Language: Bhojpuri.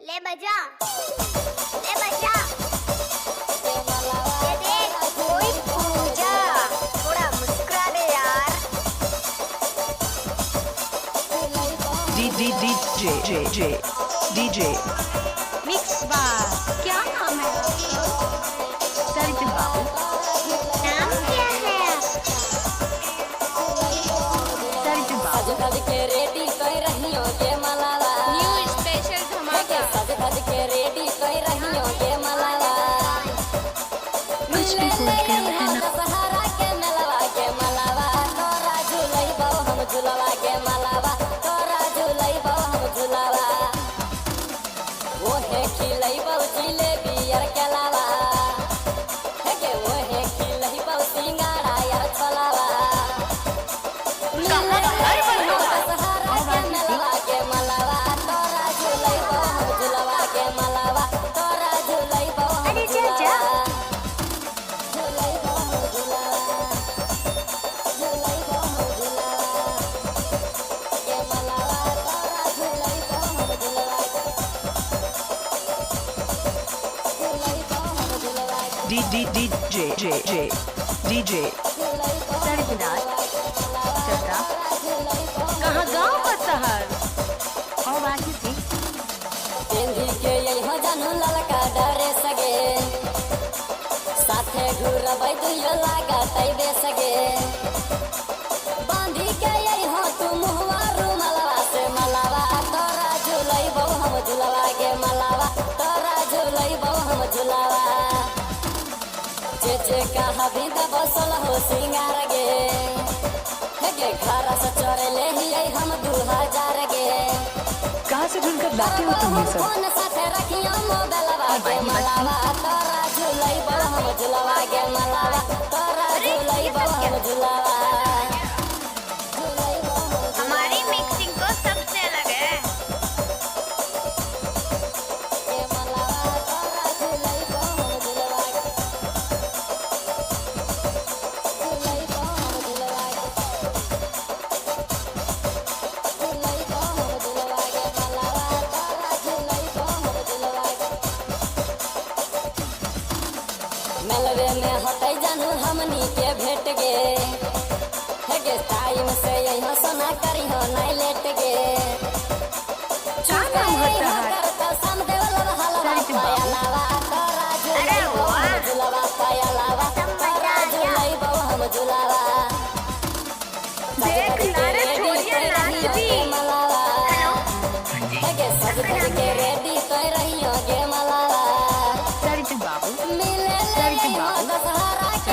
ले बजा, ले बजा। ये देख कोई पूजा, थोड़ा मुस्कुरा दे यार। DJ मिक्स बार क्या नाम है? सरिता बाबू। नाम क्या है? सरिता बाबू। सज के रेडी कह रही हो के मलाला। न्यू स्पेशल धमाका। सज के रेडी कह रही हो के मलाला। कुछ भी बोल के रहना। सहारा के मलवा के मलावा, तोरा झूलई बहु हम झूलवा के मलावा, तोरा झूलई बहु हम झूलवा। वो है खिलई बहु जिलेबी यार के लावा, है के वो है खिलई बहु सिंगाड़ा यार छलावा। कहाँ हर बनवा? सहारा के मलवा के मलावा, तोरा झूलई बहु हम झूलवा के मलावा, तोरा झूलई बहु हम अरे जा जा। झूलई बहु हम झूलवा, झूलई बहु हम झूलवा के मलावा, तोरा झूलई बहु हम झूलवा, झूलई बहु हम झूलवा, DJ सरगुनाथ चक्का। कहाँ गाँव का शहर? और बाकी थी पेंदी के यही जानू ललका डरे सगे, साथे घुरबै दुइयो लागा तैबे सगे। बांधी के यही हो तू मुहवा रुमलवा से मलावा, तोरा झूलई बहु हम झूलवा गे मलावा, तोरा झूलई बहु हम झूलवा। जे कहा भी दबसल हो सिंगार गे, हे गे घर से चोरे ले ही हम 2000 गे। कहाँ से ढूंढकर लाते हो तुम ये सब? फोन साथे रखियो मोबाइलवा के मलावा, तोरा झूलई बहु हम झूलवा गे मलावा, तोरा झूलई बहु हम झूलवा, झूलई बहु हम झूलवा। हमारी मिक्सिंग तो सबसे अलग है। के मलावा, तोरा झूलई बहु हम झूलवा, झूलई बहु हम झूलवा, झूलई बहु हम झूलवा गे मलावा, तोरा झूलई बहु हम झूलवा। मेलवे में होतै जानू हमनी के भेट गे, हे गे टाइम से यही सोना करी हो नहीं लेट गे। क्या नाम होता है? समदेव हलवा सरिता बाबू। पायलावा, तोरा अरे झूलई बहु हम वाह। झूलवा पायलावा, तोरा झूलई बहु हम झूलवा। देख नारे छोड़िए नाच भी। मलावा, हेलो हे गे सज के रेडी कह रही हो गे मलावा। सरिता बाबू। मिले सरिता ले बाबू। दशहरा के